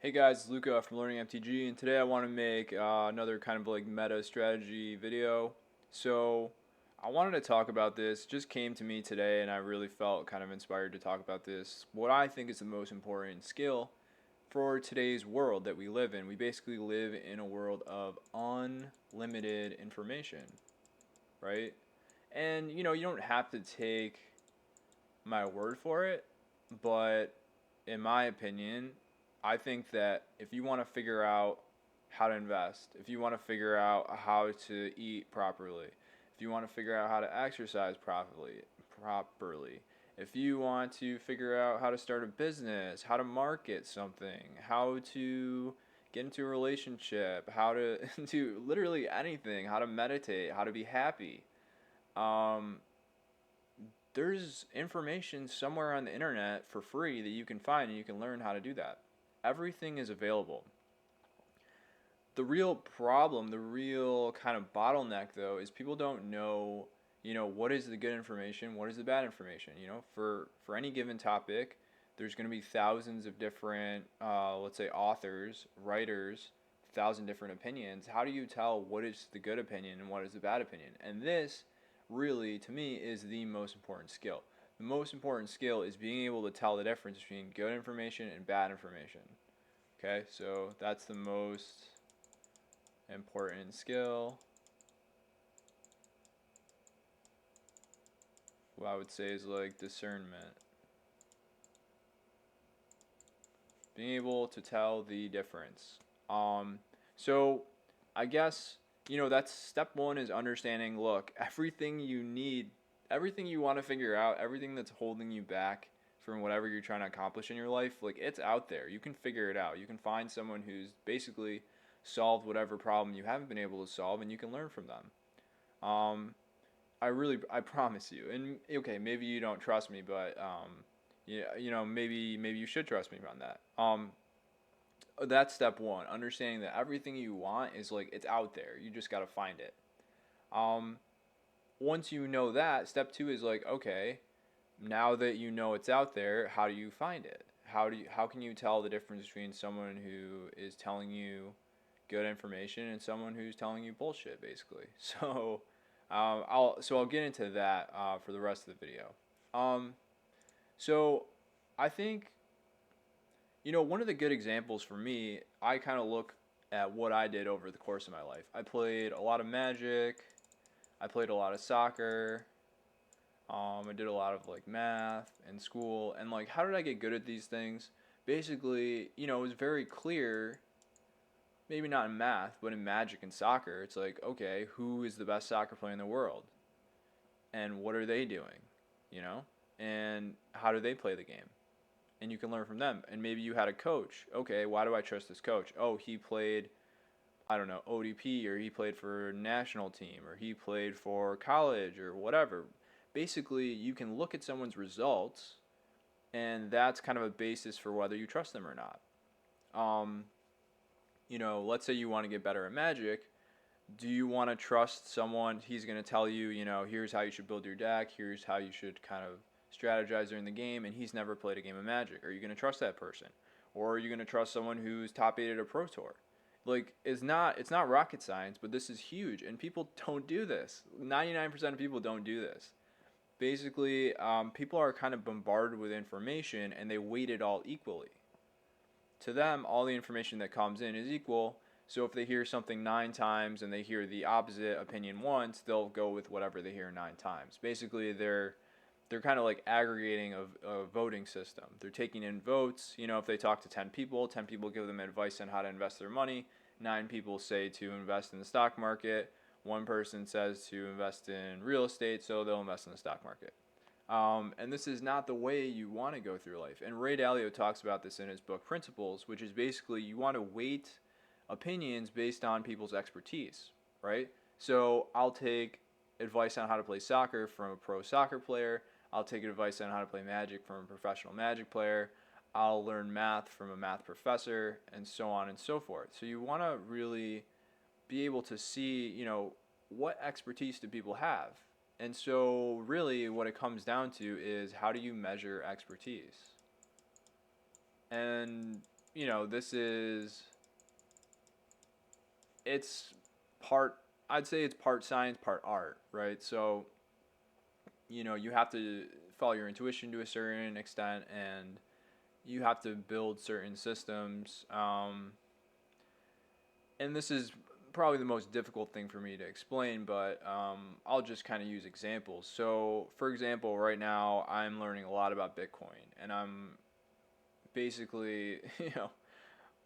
Hey guys, it's Luca from Learning MTG, and today I want to make another kind of like meta strategy video. So I wanted to talk about this. It just came to me today, and I really felt kind of inspired to talk about this. What I think is the most important skill for today's world that we live in. We basically live in a world of unlimited information, right? And you don't have to take my word for it, but in my opinion, I think that if you want to figure out how to invest, if you want to figure out how to eat properly, if you want to figure out how to exercise properly, if you want to figure out how to start a business, how to market something, how to get into a relationship, how to do literally anything, how to meditate, how to be happy, um, there's information somewhere on the internet for free that you can find and you can learn how to do that. Everything is available. The real problem, the real kind of bottleneck though, is people don't know, what is the good information, what is the bad information. For any given topic, there's going to be thousands of different, let's say, authors, writers, thousand different opinions. How do you tell what is the good opinion and what is the bad opinion? And this really, to me, is the most important skill. The most important skill is being able to tell the difference between good information and bad information. Okay, so that's the most important skill. What I would say is like discernment. Being able to tell the difference. So I guess that's step one is understanding. Look, everything you need, everything you want to figure out, everything that's holding you back from whatever you're trying to accomplish in your life, like it's out there. You can figure it out. You can find someone who's basically solved whatever problem you haven't been able to solve, and you can learn from them. I promise you. And okay, maybe you don't trust me, but yeah, maybe you should trust me on that. That's step one. Understanding that everything you want is like it's out there. You just got to find it. Um, Once you know that, step two is like, okay, now that you know it's out there, how do you find it? How can you tell the difference between someone who is telling you good information and someone who's telling you bullshit, basically? So I'll get into that for the rest of the video. Um, so I think one of the good examples for me, I kind of look at what I did over the course of my life. I played a lot of Magic. I played a lot of soccer. I did a lot of like math in school, and like, how did I get good at these things? Basically, it was very clear. Maybe not in math, but in Magic and soccer, it's like, okay, who is the best soccer player in the world, and what are they doing, you know, and how do they play the game? And you can learn from them. And maybe you had a coach. Okay, why do I trust this coach? Oh, he played, I don't know, ODP, or he played for national team, or he played for college, or whatever. Basically, you can look at someone's results, and that's kind of a basis for whether you trust them or not. Um, let's say you want to get better at Magic. Do you want to trust someone? He's going to tell you, here's how you should build your deck, here's how you should kind of strategize during the game, and he's never played a game of Magic. Are you going to trust that person? Or are you going to trust someone who's top 8 at a Pro Tour? Like, it's not rocket science, but this is huge, and people don't do this. 99% of people don't do this. Basically, people are kind of bombarded with information, and they weight it all equally. To them, all the information that comes in is equal. So if they hear something 9 times and they hear the opposite opinion once, they'll go with whatever they hear 9 times. Basically, they're kind of like aggregating a voting system. They're taking in votes. If they talk to 10 people, 10 people give them advice on how to invest their money. 9 people say to invest in the stock market. One person says to invest in real estate, so they'll invest in the stock market. And this is not the way you want to go through life. And Ray Dalio talks about this in his book Principles, which is basically you want to weight opinions based on people's expertise, right? So I'll take advice on how to play soccer from a pro soccer player. I'll take advice on how to play Magic from a professional Magic player. I'll learn math from a math professor, and so on and so forth. So you want to really be able to see, what expertise do people have? And so, really, what it comes down to is how do you measure expertise? And this is, it's part, I'd say it's part science, part art, right? So, you have to follow your intuition to a certain extent, and you have to build certain systems. And this is probably the most difficult thing for me to explain, but I'll just kind of use examples. So, for example, right now I'm learning a lot about Bitcoin, and I'm basically,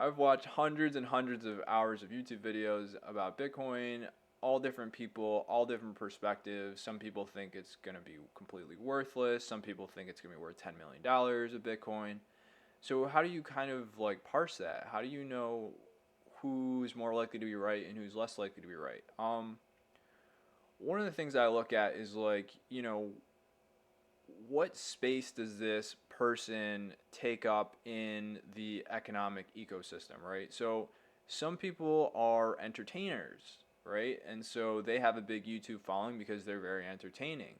I've watched hundreds and hundreds of hours of YouTube videos about Bitcoin, all different people, all different perspectives. Some people think it's going to be completely worthless. Some people think it's going to be worth $10 million of Bitcoin. So how do you kind of like parse that? How do you know who's more likely to be right and who's less likely to be right? One of the things I look at is like, what space does this person take up in the economic ecosystem, right? So some people are entertainers, right? And so they have a big YouTube following because they're very entertaining.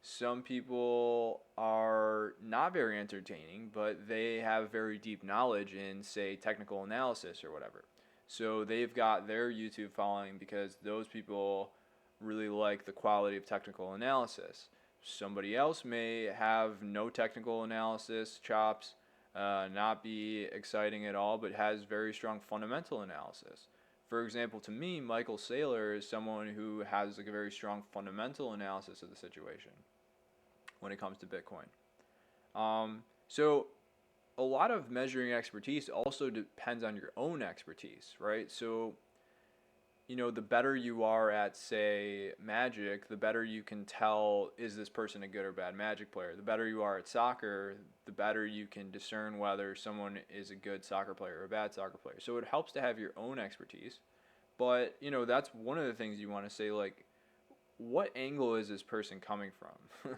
Some people are not very entertaining, but they have very deep knowledge in, say, technical analysis or whatever. So they've got their YouTube following because those people really like the quality of technical analysis. Somebody else may have no technical analysis chops, not be exciting at all, but has very strong fundamental analysis. For example, to me, Michael Saylor is someone who has like a very strong fundamental analysis of the situation when it comes to Bitcoin. So a lot of measuring expertise also depends on your own expertise, right? So the better you are at, say, Magic, the better you can tell, is this person a good or bad Magic player? The better you are at soccer, the better you can discern whether someone is a good soccer player or a bad soccer player. So it helps to have your own expertise. But, that's one of the things you want to say, like, what angle is this person coming from?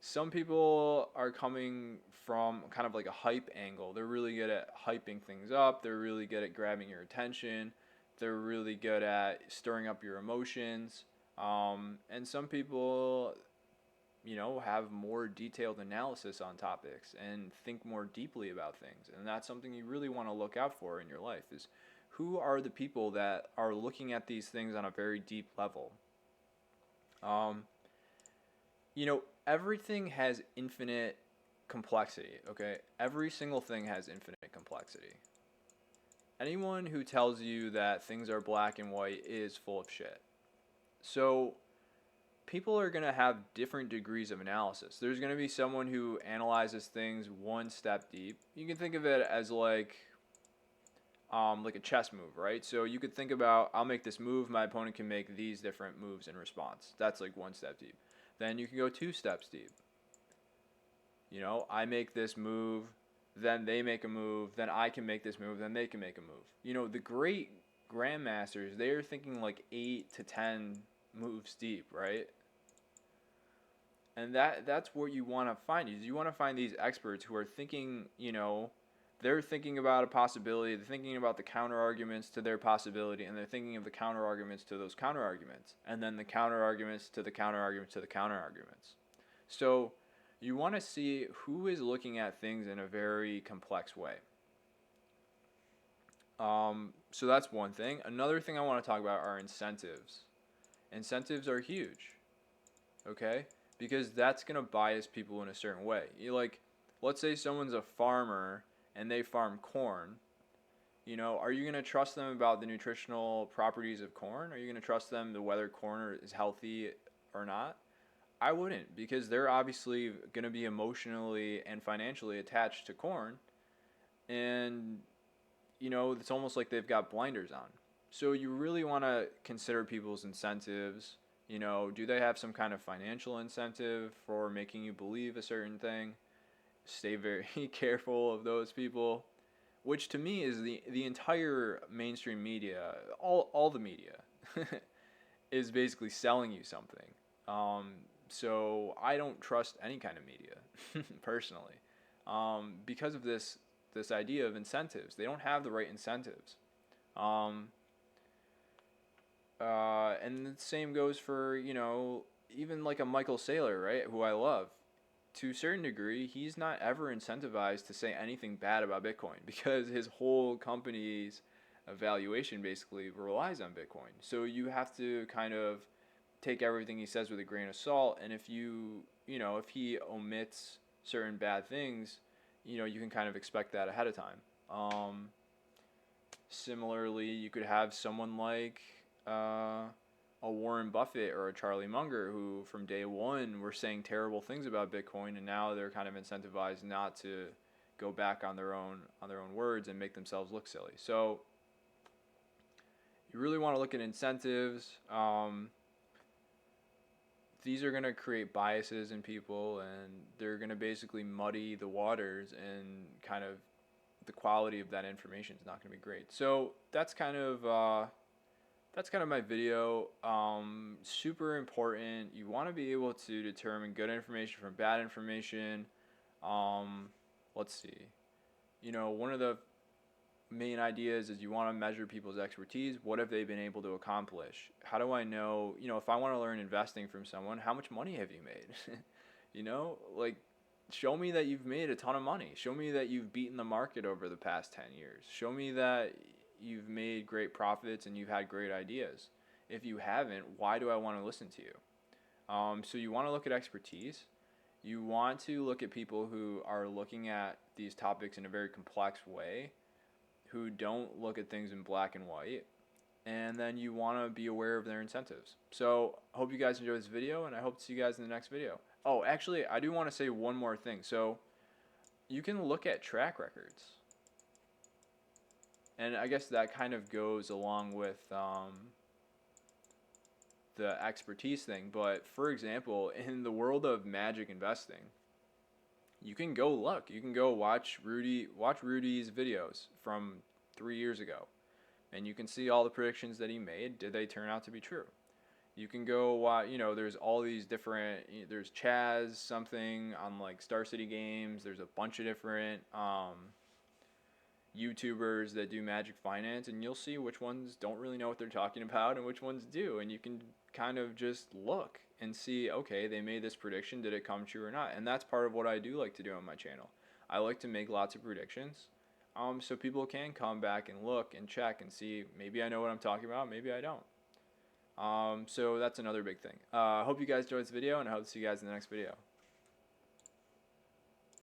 Some people are coming from kind of like a hype angle. They're really good at hyping things up. They're really good at grabbing your attention. They're really good at stirring up your emotions. And some people, have more detailed analysis on topics and think more deeply about things. And that's something you really want to look out for in your life, is who are the people that are looking at these things on a very deep level. Everything has infinite complexity, okay? Every single thing has infinite complexity. Anyone who tells you that things are black and white is full of shit. So people are going to have different degrees of analysis. There's going to be someone who analyzes things one step deep. You can think of it as like a chess move, right? So you could think about, I'll make this move, my opponent can make these different moves in response. That's like one step deep. Then you can go 2 steps deep. I make this move, then they make a move, then I can make this move, then they can make a move. The great grandmasters, they're thinking like 8 to 10 moves deep, right? And that's what you want to find. Is you want to find these experts who are thinking, they're thinking about a possibility, they're thinking about the counter arguments to their possibility, and they're thinking of the counter arguments to those counter arguments, and then the counter arguments to the counter arguments to the counter arguments. So you want to see who is looking at things in a very complex way. So that's one thing. Another thing I want to talk about are incentives. Incentives are huge, okay? Because that's going to bias people in a certain way. Let's say someone's a farmer and they farm corn. Are you going to trust them about the nutritional properties of corn? Are you going to trust them to whether corn is healthy or not? I wouldn't, because they're obviously going to be emotionally and financially attached to corn. And, it's almost like they've got blinders on. So you really want to consider people's incentives. Do they have some kind of financial incentive for making you believe a certain thing? Stay very careful of those people, which to me is the entire mainstream media, all the media, is basically selling you something. So I don't trust any kind of media, personally, because of this idea of incentives. They don't have the right incentives. And the same goes for, even like a Michael Saylor, right, who I love. to a certain degree, he's not ever incentivized to say anything bad about Bitcoin because his whole company's evaluation basically relies on Bitcoin. So you have to kind of take everything he says with a grain of salt. And if if he omits certain bad things, you can kind of expect that ahead of time. Similarly, you could have someone like a Warren Buffett or a Charlie Munger who from day one were saying terrible things about Bitcoin, and now they're kind of incentivized not to go back on their own words and make themselves look silly. So you really want to look at incentives. These are going to create biases in people, and they're going to basically muddy the waters, and kind of the quality of that information is not going to be great. So that's kind of my video. Super important. You want to be able to determine good information from bad information. Let's see. One of the main ideas is you want to measure people's expertise. What have they been able to accomplish? How do I know, if I want to learn investing from someone, how much money have you made? Like, show me that you've made a ton of money. Show me that you've beaten the market over the past 10 years. Show me that you've made great profits and you've had great ideas. If you haven't, why do I want to listen to you? So you want to look at expertise. You want to look at people who are looking at these topics in a very complex way, who don't look at things in black and white, and then you want to be aware of their incentives. So I hope you guys enjoyed this video, and I hope to see you guys in the next video. Oh, actually, I do want to say one more thing. So you can look at track records. And I guess that kind of goes along with the expertise thing. But for example, in the world of magic investing, you can go look. You can go watch Rudy's videos from 3 years ago, and you can see all the predictions that he made. Did they turn out to be true? You can go watch. There's all these different. There's Chaz something on like Star City Games. There's a bunch of different YouTubers that do magic finance, and you'll see which ones don't really know what they're talking about and which ones do, and you can kind of just look and see, okay, they made this prediction, did it come true or not? And that's part of what I do like to do on my channel. I like to make lots of predictions, so people can come back and look and check and see, maybe I know what I'm talking about, maybe I don't. So that's another big thing. I hope you guys enjoyed this video, and I hope to see you guys in the next video.